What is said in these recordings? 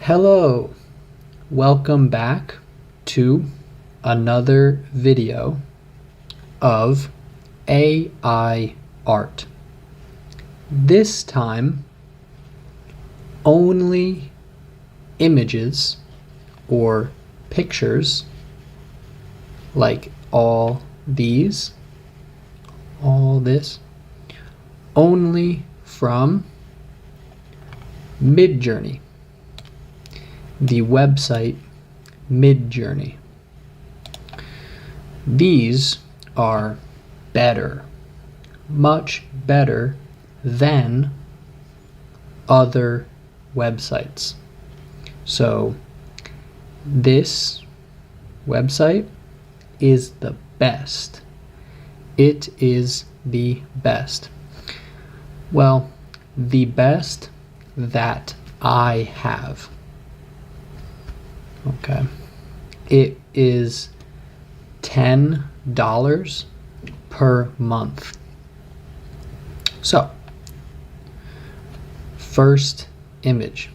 Hello, welcome back to another video of AI art. This time, only images or pictures like all this, only from MidJourney, the website MidJourney. These are better, much better than other websites. So this website is the best. It is the best. Well, the best that I have. Okay. It is $10 per month. So, first image.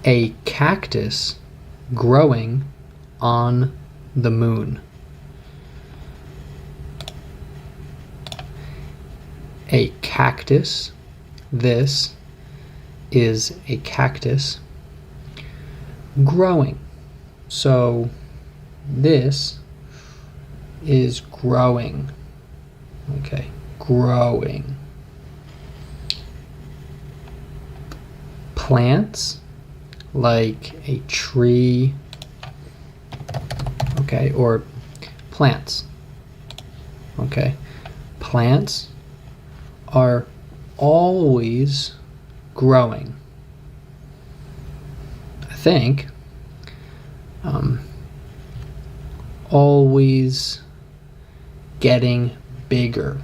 A cactus growing on the moon. A cactus. This is a cactus growing. So this is growing. Okay, growing. Plants like a tree. Okay, or plants. Okay, plants are always growing. I think always getting bigger.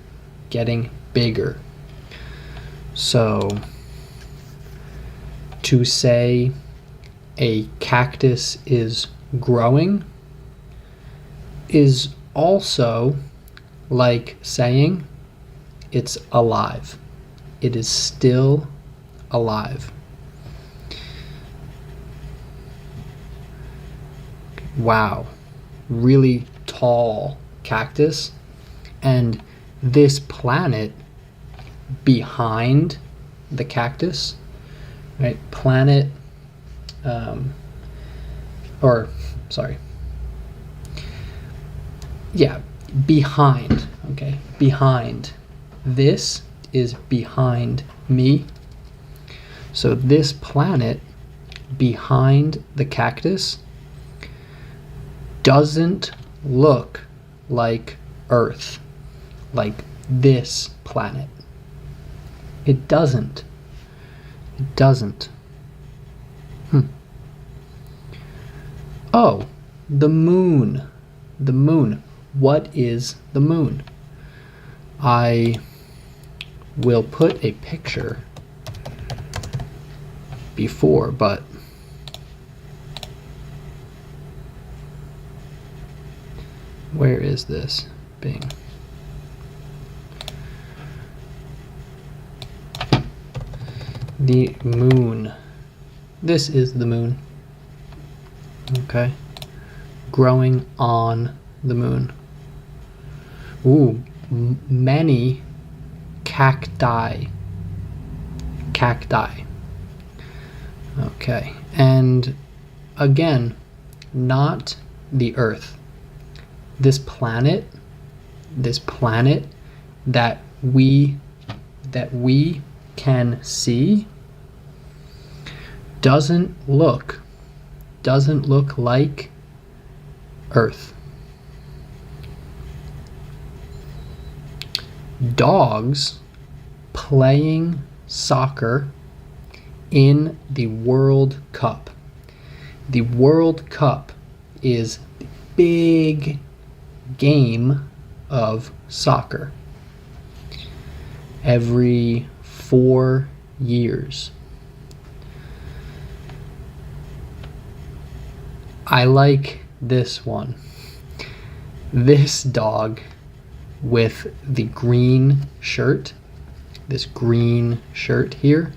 So to say a cactus is growing is also like saying it's alive. It is still alive. Wow, really tall cactus, and this planet behind the cactus, right? Planet, behind, okay, behind. This is behind me. So this planet behind the cactus doesn't look like Earth, like this planet. It doesn't. It doesn't. Oh, the moon. The moon. What is the moon? I will put a picture before, but where is this? Bing. The moon. This is the moon. Okay. Growing on the moon. Ooh, many cacti. Cacti. Okay. And again, not the Earth. This planet that we can see doesn't look like Earth. Dogs playing soccer in the World Cup. The World Cup is the big game of soccer. Every 4 years. I like this one. This dog with the green shirt, this green shirt here,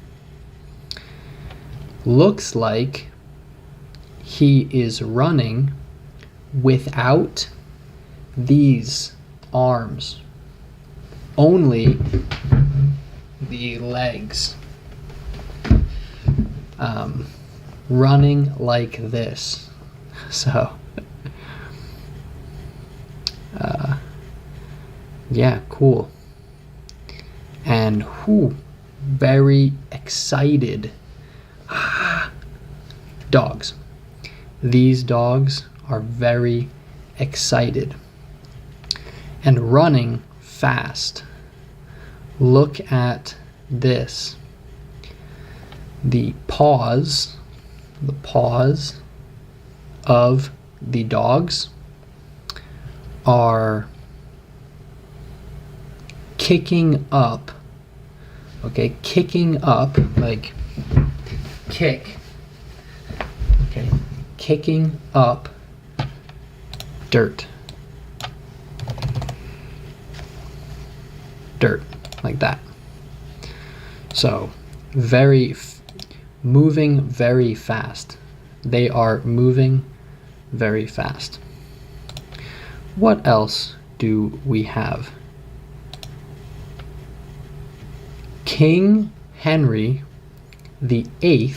looks like he is running without these arms, only the legs. Running like this. So, yeah, cool. And very excited. Dogs. These dogs are very excited. And running fast. Look at this. The paws of the dogs are kicking up. Okay, kicking up, like kick. Okay, kicking up dirt. Dirt, like that. So, moving very fast. They are moving very fast. What else do we have? King Henry VIII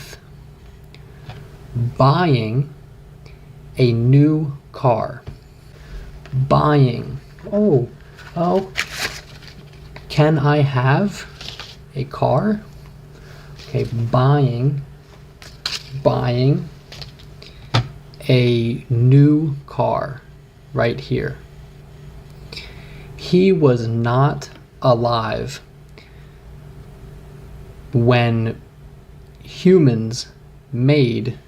buying a new car. Buying. Oh, can I have a car? Okay, buying a new car right here. He was not alive when humans made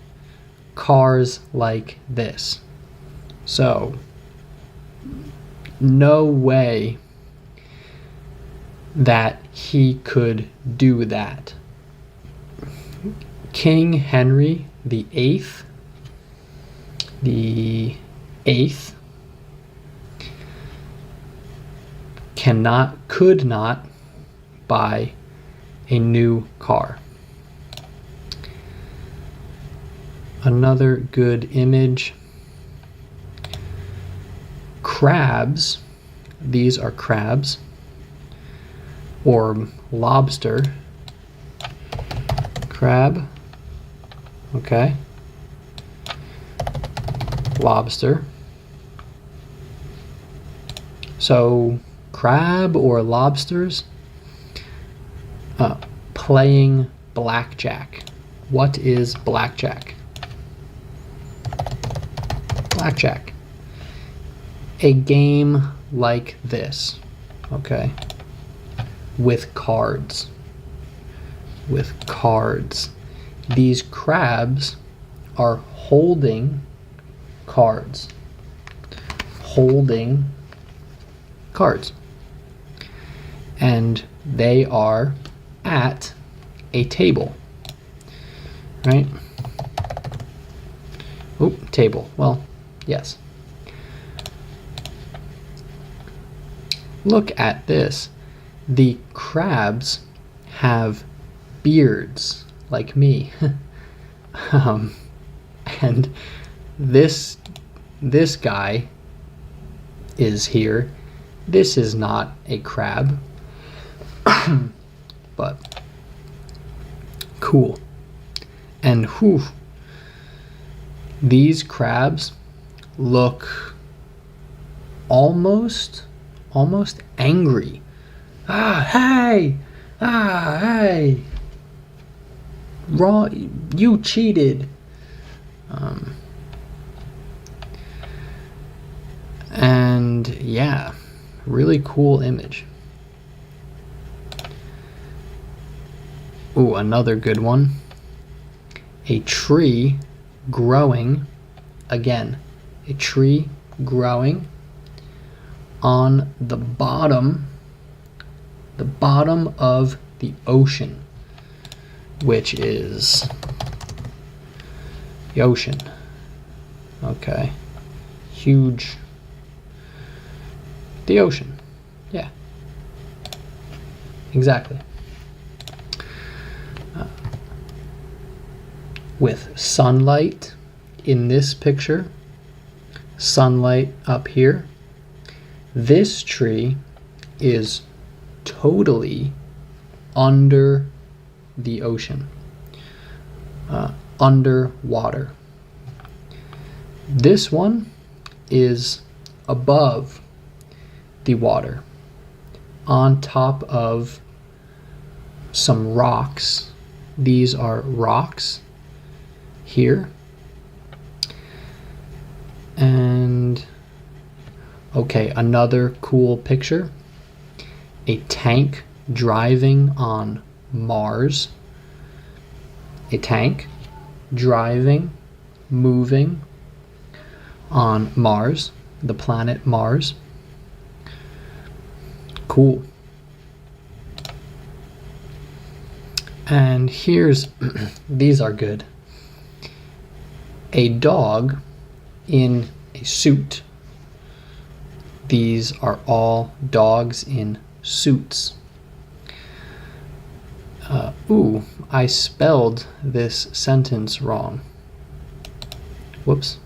cars like this. So, no way that he could do that. King Henry VIII, could not buy a new car. Another good image. Crabs. These are crabs or lobster. Crab. Okay. Lobster. So crab or lobsters playing blackjack. What is blackjack? Blackjack. A game like this, okay? With cards. With cards. These crabs are holding cards. Holding cards. And they are at a table, right? Oh, table. Well, yes. Look at this. The crabs have beards like me. And this guy is here. This is not a crab. But cool. And these crabs look almost angry. Hey! Wrong, you cheated. And yeah, really cool image. Ooh, another good one. A tree growing, again, a tree growing on the bottom of the ocean, which is the ocean. Okay, huge. The ocean, yeah, exactly. with sunlight in this picture, sunlight up here. This tree is totally under the ocean, underwater. This one is above the water, on top of some rocks. These are rocks here. And okay, another cool picture. A tank driving on Mars. A tank driving, moving on Mars, the planet Mars. Cool. And here's, these are good. A dog in a suit. These are all dogs in suits. Ooh, I spelled this sentence wrong. Whoops.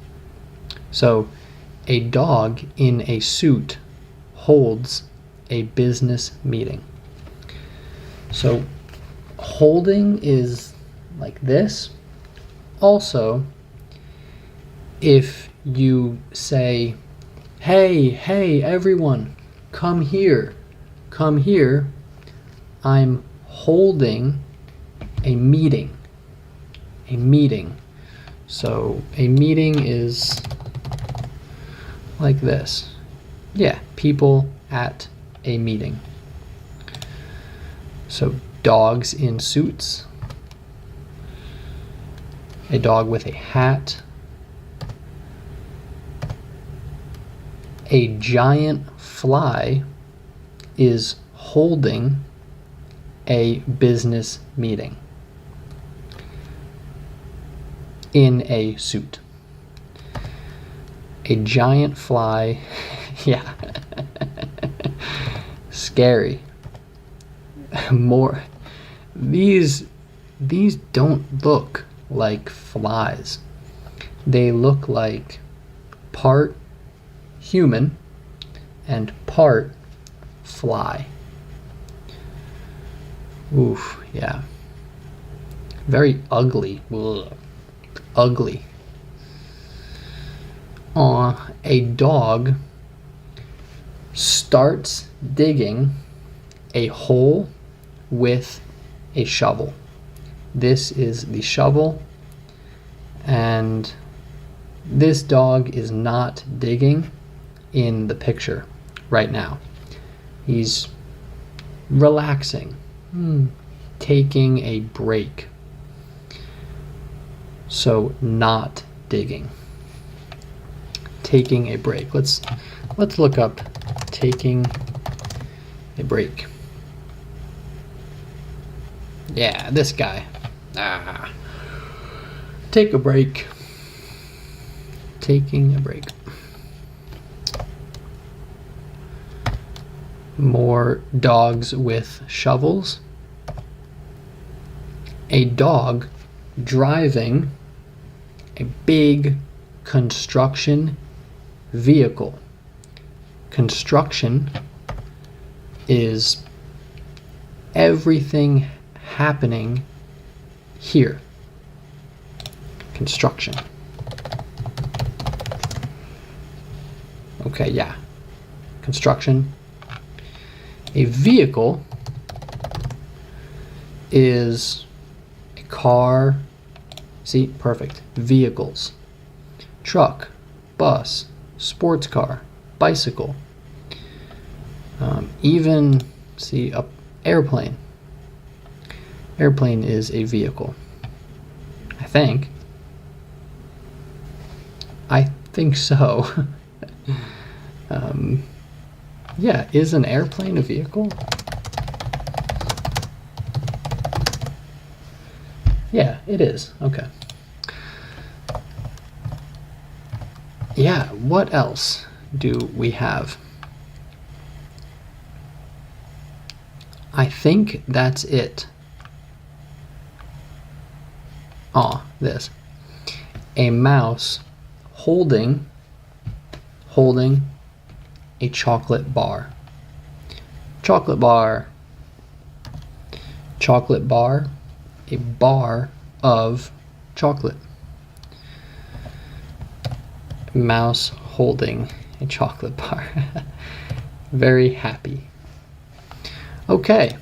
So, a dog in a suit holds a business meeting. So, holding is like this. Also, if you say, hey, everyone, come here, I'm holding a meeting. So a meeting is like this. Yeah, people at a meeting. So dogs in suits, a dog with a hat, a giant fly is holding a business meeting in a suit. A giant fly, yeah, scary. More, these don't look like flies. They look like part human and part fly. Oof, yeah. Very ugly. Ugh. Ugly. A dog starts digging a hole with a shovel. This is the shovel, and this dog is not digging in the picture right now. He's relaxing, taking a break. So not digging. Taking a break. Let's look up taking a break. Yeah, this guy. Take a break. Taking a break. More dogs with shovels. A dog driving a big construction vehicle. Construction is everything happening here. Construction. Okay, yeah. Construction. A vehicle is a car. See, perfect. Vehicles. Truck, bus, sports car, bicycle. Even, see, a airplane. Airplane is a vehicle. I think so. Yeah, is an airplane a vehicle? Yeah, it is. Okay. Yeah, what else do we have? I think that's it. this. A mouse holding a chocolate bar. Chocolate bar. Chocolate bar, a bar of chocolate. Mouse holding a chocolate bar. Very happy. Okay,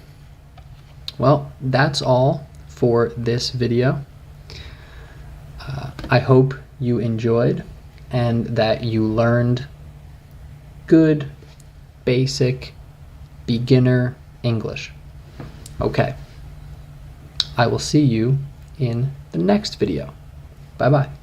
well, that's all for this video. I hope you enjoyed and that you learned good, basic, beginner English. Okay, I will see you in the next video. Bye-bye.